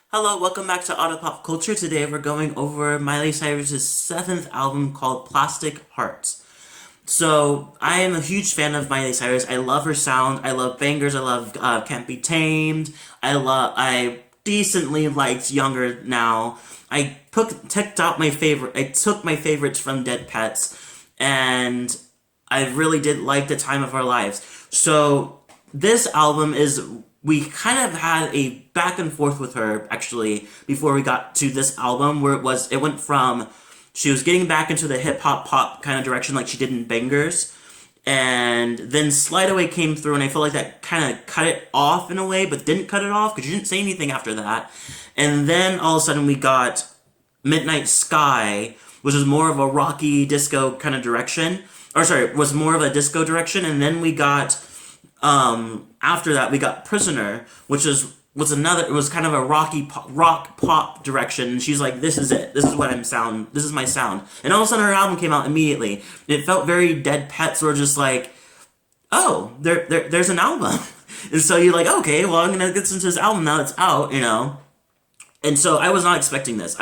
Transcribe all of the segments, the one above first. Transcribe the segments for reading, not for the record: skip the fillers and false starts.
Hello, welcome back to Auto Pop Culture. Today we're going over Miley Cyrus's seventh album called Plastic Hearts. So, I am a huge fan of Miley Cyrus. I love her sound. I love bangers. I love Can't Be Tamed. I decently liked Younger Now. I took my favorites from Dead Pets, and I really did like The Time of Our Lives. So, this album is we kind of had a back and forth with her actually before we got to this album where it went from she was getting back into the hip hop pop kind of direction like she did in Bangers, and then Slide Away came through, and I feel like that kind of cut it off in a way, but didn't cut it off because she didn't say anything after that. And then all of a sudden we got Midnight Sky, which was more of a rocky disco kind of direction, or sorry, was more of a disco direction, and then we got after that we got Prisoner, which was another, it was kind of a rock pop direction, and she's like, this is it, this is my sound, and all of a sudden her album came out immediately. It felt very Dead Pets, or just like, oh, there's an album. And so you're like, okay, well, I'm gonna get into this album now it's out, and so I was not expecting this.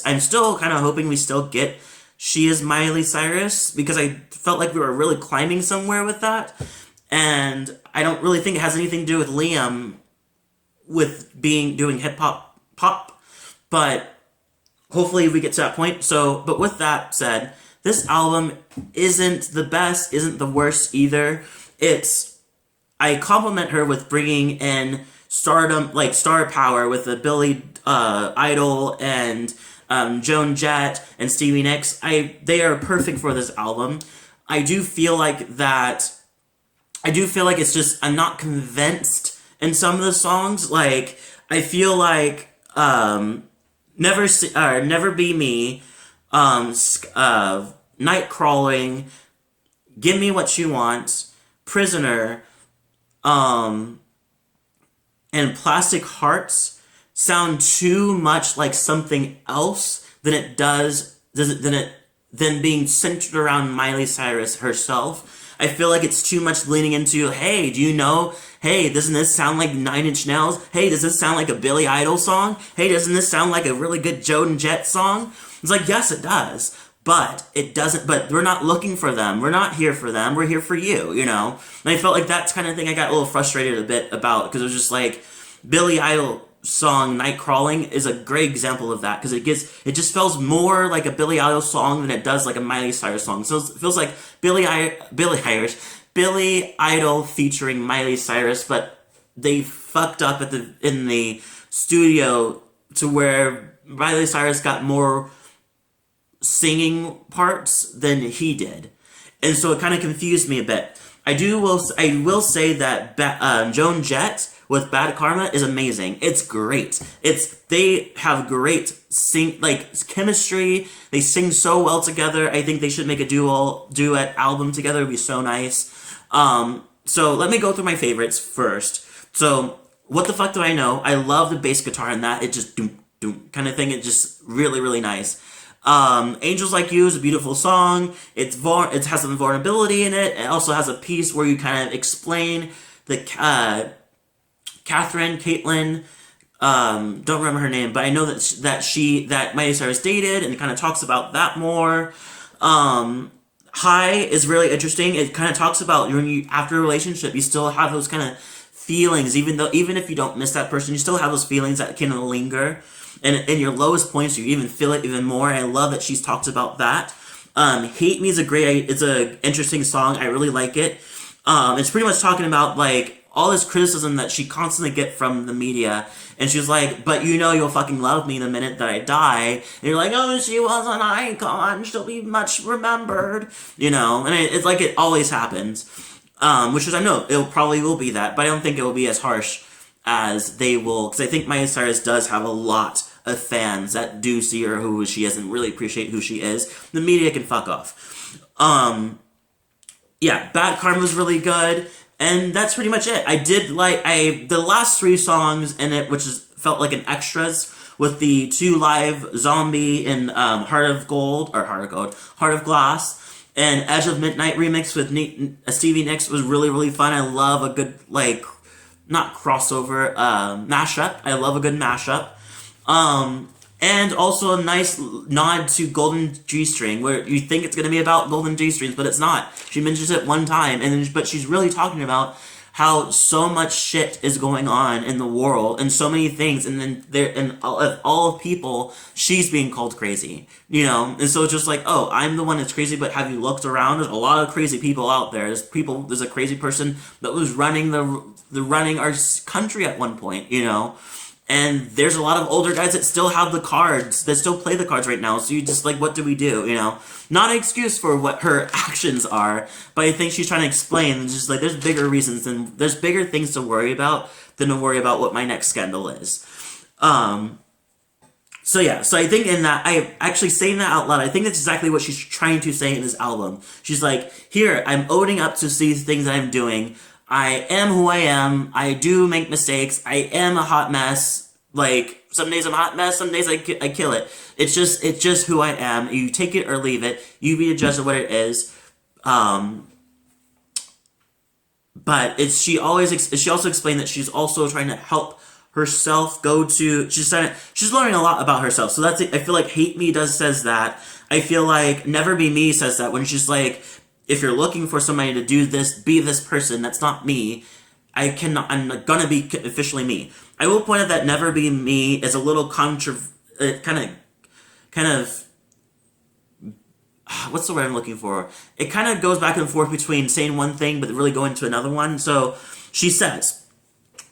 I'm still kind of hoping we still get She Is Miley Cyrus, because I felt like we were really climbing somewhere with that. And I don't really think it has anything to do with Liam doing hip hop pop, but hopefully we get to that point. So, but with that said, this album isn't the best, isn't the worst either. I compliment her with bringing in stardom, like star power, with the Billy Idol and Joan Jett and Stevie Nicks. They are perfect for this album. I do feel like it's just, I'm not convinced in some of the songs. Like, I feel like Never Be Me, Night Crawling, Give Me What You Want, Prisoner, and Plastic Hearts sound too much like something else than being centered around Miley Cyrus herself. I feel like it's too much leaning into, hey, do you know, hey, doesn't this sound like Nine Inch Nails? Hey, does this sound like a Billy Idol song? Hey, doesn't this sound like a really good Joan Jett song? It's like, yes, it does. But it doesn't, but we're not looking for them. We're not here for them. We're here for you, And I felt like that's kind of thing I got a little frustrated a bit about, because it was just like, Billy Idol song Night Crawling is a great example of that, because it just feels more like a Billy Idol song than it does like a Miley Cyrus song. So it feels like Billy Idol featuring Miley Cyrus, but they fucked up in the studio to where Miley Cyrus got more singing parts than he did, and so it kind of confused me a bit. I will say that Joan Jett with Bad Karma is amazing. It's great. They have great chemistry. They sing so well together. I think they should make a duet album together. It'd be so nice. So let me go through my favorites first. So, What the Fuck Do I Know? I love the bass guitar in that. It just doom doom kind of thing. It's just really, really nice. Angels Like You is a beautiful song. It has some vulnerability in it. It also has a piece where you kind of explain the Caitlyn, don't remember her name, but I know that Miley Cyrus dated, and it kind of talks about that more. High is really interesting. It kind of talks about after a relationship, you still have those kind of feelings, even if you don't miss that person, you still have those feelings that kind of linger. And in your lowest points, you even feel it even more. And I love that she's talked about that. Hate Me is it's a interesting song. I really like it. It's pretty much talking about like all this criticism that she constantly get from the media, and she's like, but you'll fucking love me the minute that I die, and you're like, oh, she was an icon, she'll be much remembered, and it's like it always happens, which is, I know, it probably will be that, but I don't think it will be as harsh as they will, because I think Miley Cyrus does have a lot of fans that do see her who she is and really appreciate who she is. The media can fuck off. Yeah, Bad Karma was really good. And that's pretty much it. I did the last three songs in it, which felt like an extras, with the 2 live Zombie and Heart of Glass, and Edge of Midnight remix with Stevie Nicks was really, really fun. I love a good, not crossover, mashup. I love a good mashup. And also a nice nod to Golden G-String, where you think it's going to be about Golden G-Strings, but it's not. She mentions it one time, but she's really talking about how so much shit is going on in the world, and so many things, and then all of people, she's being called crazy, and so it's just like, oh, I'm the one that's crazy, but have you looked around? There's a lot of crazy people out there. There's a crazy person that was running running our country at one point, and there's a lot of older guys that still have the cards, that still play the cards right now. So you just like, what do we do? Not an excuse for what her actions are, but I think she's trying to explain, just like, there's bigger reasons, and there's bigger things to worry about than to worry about what my next scandal is. So I think in that, I actually saying that out loud, I think that's exactly what she's trying to say in this album. She's like, here, I'm owning up to these things that I'm doing. I am who I am. I do make mistakes. I am a hot mess. Like, some days I'm a hot mess, some days I kill it. It's just who I am. You take it or leave it. You be the judge of what it is. But she also explained that she's also trying to help herself she's learning a lot about herself. So that's it. I feel like Hate Me says that. I feel like Never Be Me says that, when she's like, if you're looking for somebody to do this, be this person, that's not me. I'm gonna be officially me. I will point out that Never Be Me is a little kind of, what's the word I'm looking for? It kind of goes back and forth between saying one thing but really going to another one. So she says,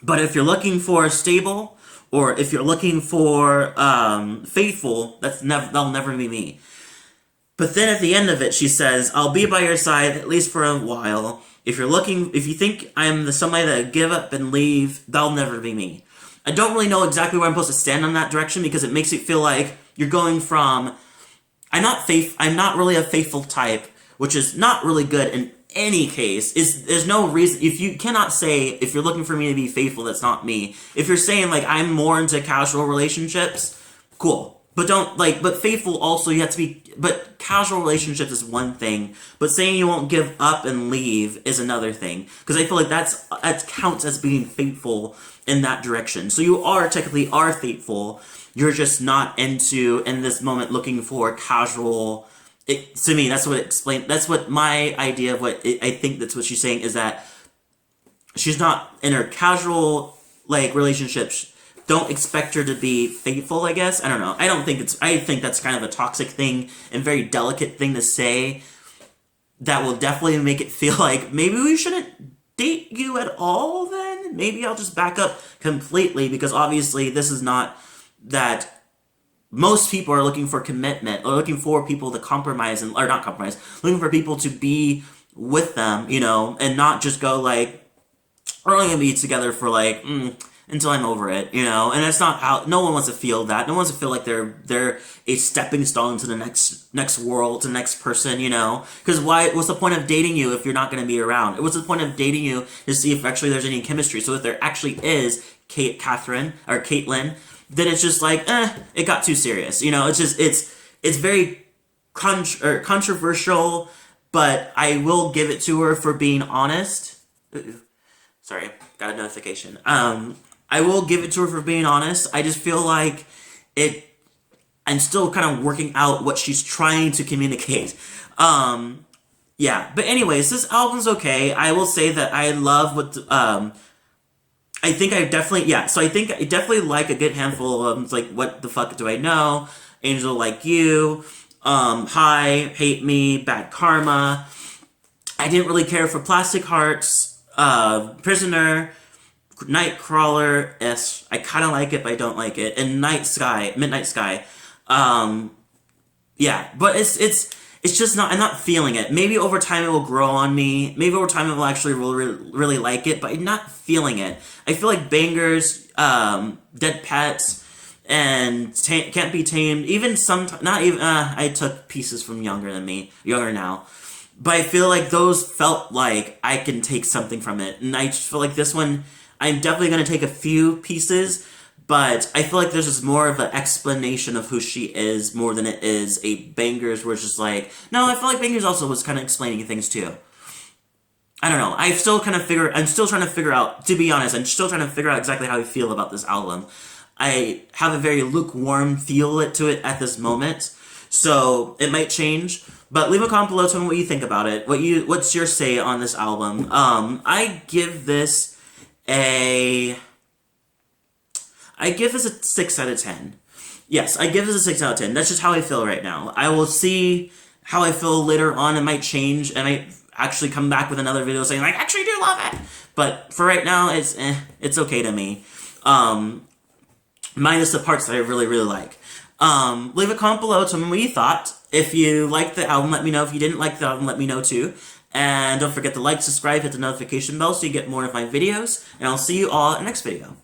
but if you're looking for stable, or if you're looking for faithful, that'll never be me. But then at the end of it, she says, I'll be by your side, at least for a while. If you think I'm somebody that give up and leave, that'll never be me. I don't really know exactly where I'm supposed to stand on that direction, because it makes it feel like you're going from, I'm not really a faithful type, which is not really good in any case. There's no reason, if you cannot say, if you're looking for me to be faithful, that's not me. If you're saying, like, I'm more into casual relationships, cool. But faithful also, you have to be, but casual relationships is one thing, but saying you won't give up and leave is another thing. Because I feel like that counts as being faithful in that direction. So you technically are faithful, you're just not in this moment looking for casual, to me, that's what my idea of I think that's what she's saying, is that she's not in her casual, relationships. Don't expect her to be faithful, I guess. I don't know. I think that's kind of a toxic thing and very delicate thing to say that will definitely make it feel like maybe we shouldn't date you at all then. Maybe I'll just back up completely, because obviously this is not that most people are looking for commitment, or looking for people to compromise, or not compromise, looking for people to be with them, and not just go like, we're only going to be together for until I'm over it, and that's not how, no one wants to feel that. No one wants to feel like they're a stepping stone to the next world, to the next person, because what's the point of dating you if you're not going to be around? What's the point of dating you to see if actually there's any chemistry? So if there actually is Caitlyn, then it's just like, it got too serious, it's very controversial, but I will give it to her for being honest. Sorry, got a notification. I will give it to her for being honest. I just feel like I'm still kind of working out what she's trying to communicate. Yeah, but anyways, this album's okay. I will say that I love I think I definitely like a good handful of albums, like What the Fuck Do I Know, Angel Like You, Hi, Hate Me, Bad Karma. I didn't really care for Plastic Hearts, Prisoner, Nightcrawler, I kind of like it, but I don't like it, and Midnight Sky. Yeah, but it's just not, I'm not feeling it. Maybe over time it will grow on me. Maybe over time I will actually really like it, but I'm not feeling it. I feel like Bangers, Dead Pets, and Can't Be Tamed, even I took pieces from Younger Now. But I feel like those felt like I can take something from it. And I just feel like this one, I'm definitely going to take a few pieces, but I feel like there's just more of an explanation of who she is more than it is a Bangers where it's just like, no, I feel like Bangers also was kind of explaining things too. I don't know. I'm still trying to figure out, to be honest, I'm still trying to figure out exactly how I feel about this album. I have a very lukewarm feel to it at this moment, so it might change. But leave a comment below, tell me what you think about it. What's your say on this album? I give this a 6 out of 10. Yes, I give this a 6 out of 10. That's just how I feel right now. I will see how I feel later on. It might change. I might actually come back with another video saying, I actually do love it. But for right now, it's okay to me. Minus the parts that I really, really like. Leave a comment below, tell me what you thought. If you liked the album, let me know. If you didn't like the album, let me know too. And don't forget to like, subscribe, hit the notification bell so you get more of my videos. And I'll see you all in the next video.